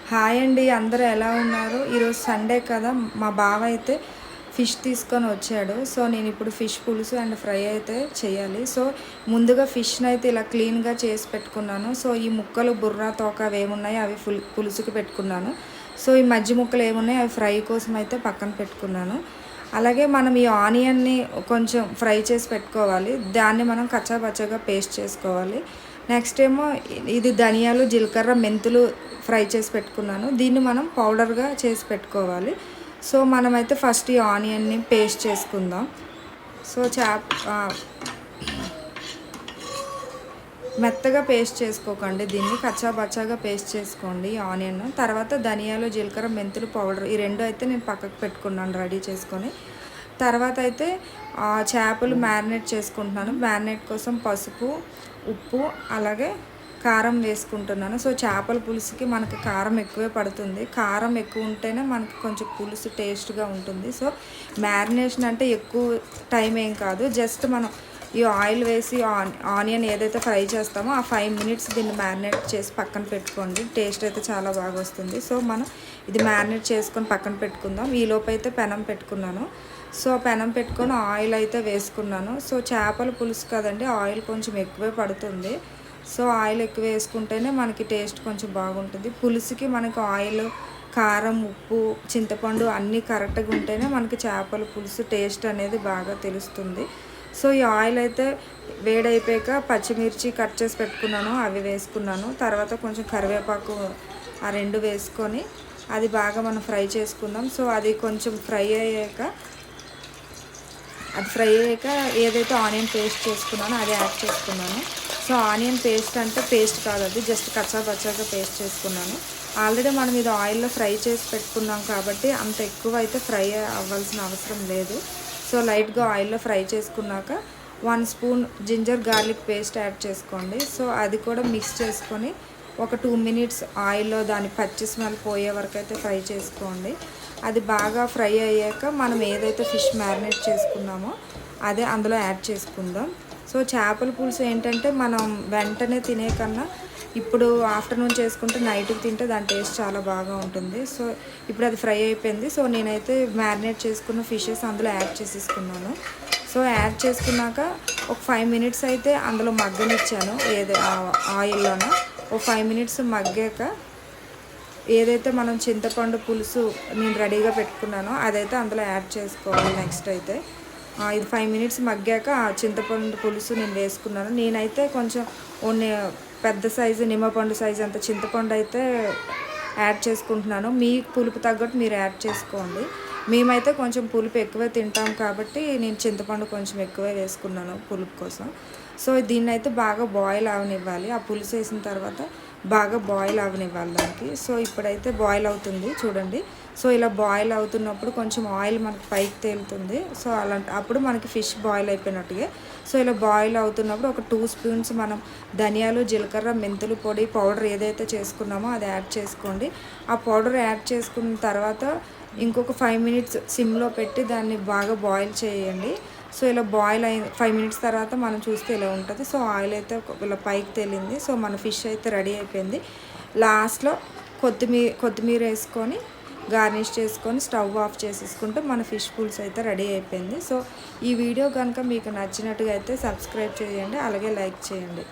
Hi అండి, అందరూ ఎలా ఉన్నారు? ఈరోజు సండే కదా, మా బావ అయితే ఫిష్ తీసుకొని వచ్చాడు. సో నేను ఇప్పుడు ఫిష్ పులుసు అండ్ ఫ్రై అయితే చేయాలి. సో ముందుగా ఫిష్ని అయితే ఇలా క్లీన్గా చేసి పెట్టుకున్నాను. సో ఈ ముక్కలు బుర్ర తోక అవి ఏమున్నాయో అవి పులుసుకి పెట్టుకున్నాను. సో ఈ మధ్య ముక్కలు ఏమున్నాయో అవి ఫ్రై కోసం అయితే పక్కన పెట్టుకున్నాను. అలాగే మనం ఈ ఆనియన్ని కొంచెం ఫ్రై చేసి పెట్టుకోవాలి. దాన్ని మనం కచ్చాపచ్చాగా పేస్ట్ చేసుకోవాలి. నెక్స్ట్ ఏమో ఇది ధనియాలు, జీలకర్ర, మెంతులు ఫ్రై చేసి పెట్టుకున్నాను. దీన్ని మనం పౌడర్గా చేసి పెట్టుకోవాలి. సో మనమైతే ఫస్ట్ ఈ ఆనియన్ని పేస్ట్ చేసుకుందాం. సో మెత్తగా పేస్ట్ చేసుకోకండి, దీన్ని కచ్చాపచ్చాగా పేస్ట్ చేసుకోండి ఆనియన్. తర్వాత ధనియాలు, జీలకర్ర, మెంతులు పౌడర్ ఈ రెండు అయితే నేను పక్కకు పెట్టుకున్నాను రెడీ చేసుకొని. తర్వాత అయితే చేపలు మ్యారినేట్ చేసుకుంటున్నాను. మ్యారినేట్ కోసం పసుపు, ఉప్పు అలాగే కారం వేసుకుంటున్నాను. సో చేపల పులుసుకి మనకి కారం ఎక్కువే పడుతుంది. కారం ఎక్కువ ఉంటేనే మనకి కొంచెం పులుసు టేస్ట్గా ఉంటుంది. సో మ్యారినేషన్ అంటే ఎక్కువ టైం ఏం కాదు, జస్ట్ మనం ఈ ఆయిల్ వేసి ఆనియన్ ఏదైతే ఫ్రై చేస్తామో ఆ 5 మినిట్స్ దీన్ని మ్యారినేట్ చేసి పక్కన పెట్టుకోండి. టేస్ట్ అయితే చాలా బాగా వస్తుంది. సో మనం ఇది మ్యారినేట్ చేసుకొని పక్కన పెట్టుకుందాం. ఈలోపు అయితే పెనం పెట్టుకున్నాను. సో పెనం పెట్టుకొని ఆయిల్ అయితే వేసుకున్నాను. సో చేపల పులుసు కదండి, ఆయిల్ కొంచెం ఎక్కువే పడుతుంది. సో ఆయిల్ ఎక్కువ వేసుకుంటేనే మనకి టేస్ట్ కొంచెం బాగుంటుంది. పులుసుకి మనకి ఆయిల్, కారం, ఉప్పు, చింతపండు అన్నీ కరెక్ట్గా ఉంటేనే మనకి చేపల పులుసు టేస్ట్ అనేది బాగా తెలుస్తుంది. సో ఈ ఆయిల్ అయితే వేడైపోయాక పచ్చిమిర్చి కట్ చేసి పెట్టుకున్నాను, అవి వేసుకున్నాను. తర్వాత కొంచెం కరివేపాకు ఆ రెండు వేసుకొని అది బాగా మనం ఫ్రై చేసుకుందాం. సో అది కొంచెం ఫ్రై అయ్యాక ఏదైతే ఆనియన్ పేస్ట్ చేసుకున్నానో అది యాడ్ చేసుకున్నాను. సో ఆనియన్ పేస్ట్ అంటే పేస్ట్ కాదు, అది జస్ట్ కచ్చాపచ్చాగా పేస్ట్ చేసుకున్నాను. ఆల్రెడీ మనం ఇది ఆయిల్లో ఫ్రై చేసి పెట్టుకున్నాం కాబట్టి అంత ఎక్కువ అయితే ఫ్రై అవ్వాల్సిన అవసరం లేదు. సో లైట్గా ఆయిల్లో ఫ్రై చేసుకున్నాక 1 spoon ginger garlic paste add చేసుకోండి. సో అది కూడా మిక్స్ చేసుకొని ఒక 2 మినిట్స్ ఆయిల్లో దాని పచ్చి స్మెల్ పోయే వరకు అయితే ఫ్రై చేసుకోండి. అది బాగా ఫ్రై అయ్యాక మనం ఏదైతే ఫిష్ మ్యారినేట్ చేసుకున్నామో అదే అందులో యాడ్ చేసుకుందాం. సో చేపల పులుసు ఏంటంటే మనం వెంటనే తినే కన్నా ఇప్పుడు ఆఫ్టర్నూన్ చేసుకుంటే నైట్కి తింటే దాని టేస్ట్ చాలా బాగా ఉంటుంది. సో ఇప్పుడు అది ఫ్రై అయిపోయింది. సో నేనైతే మ్యారినేట్ చేసుకున్న ఫిషెస్ అందులో యాడ్ చేసేసుకున్నాను. సో యాడ్ చేసుకున్నాక ఒక 5 మినిట్స్ అయితే అందులో మగ్గనిచ్చాను, ఆయిల్లోనే. ఒక 5 మినిట్స్ మగ్గాక ఏదైతే మనం చింతపండు పులుసు నేను రెడీగా పెట్టుకున్నానో అదైతే అందులో యాడ్ చేసుకోవాలి. నెక్స్ట్ అయితే ఇది 5 మినిట్స్ మగ్గాక ఆ చింతపండు పులుసు నేను వేసుకున్నాను. నేనైతే కొంచెం పెద్ద సైజు నిమ్మపండు సైజు అంత చింతపండు అయితే యాడ్ చేసుకుంటున్నాను. మీ పులుపు తగ్గట్టు మీరు యాడ్ చేసుకోండి. మేమైతే కొంచెం పులుపు ఎక్కువే తింటాం కాబట్టి నేను చింతపండు కొంచెం ఎక్కువే వేసుకున్నాను పులుపు కోసం. సో దీన్ని అయితే బాగా బాయిల్ అవనివ్వాలి. ఆ పులుసు వేసిన తర్వాత బాగా బాయిల్ అవనివ్వాలి దానికి. సో ఇప్పుడైతే బాయిల్ అవుతుంది చూడండి. సో ఇలా బాయిల్ అవుతున్నప్పుడు కొంచెం ఆయిల్ మనకి పైకి తేలుతుంది. సో అప్పుడు మనకి ఫిష్ బాయిల్ అయిపోయినట్టుగా. సో ఇలా బాయిల్ అవుతున్నప్పుడు ఒక 2 స్పూన్స్ మనం ధనియాలు, జీలకర్ర, మెంతులు పొడి పౌడర్ ఏదైతే చేసుకున్నామో అది యాడ్ చేసుకోండి. ఆ పౌడర్ యాడ్ చేసుకున్న తర్వాత ఇంకొక 5 మినిట్స్ సిమ్లో పెట్టి దాన్ని బాగా బాయిల్ చేయండి. సో ఇలా బాయిల్ 5 మినిట్స్ తర్వాత మనం చూస్తే ఇలా ఉంటుంది. సో ఆయిల్ అయితే ఇలా పైకి తేలింది. సో మన ఫిష్ అయితే రెడీ అయిపోయింది. లాస్ట్లో కొత్తిమీర వేసుకొని గార్నిష్ చేసుకొని స్టవ్ ఆఫ్ చేసేసుకుంటే మన ఫిష్ పులుసు అయితే రెడీ అయిపోయింది. సో ఈ వీడియో కనుక మీకు నచ్చినట్టుగా అయితే సబ్స్క్రైబ్ చేయండి, అలాగే లైక్ చేయండి.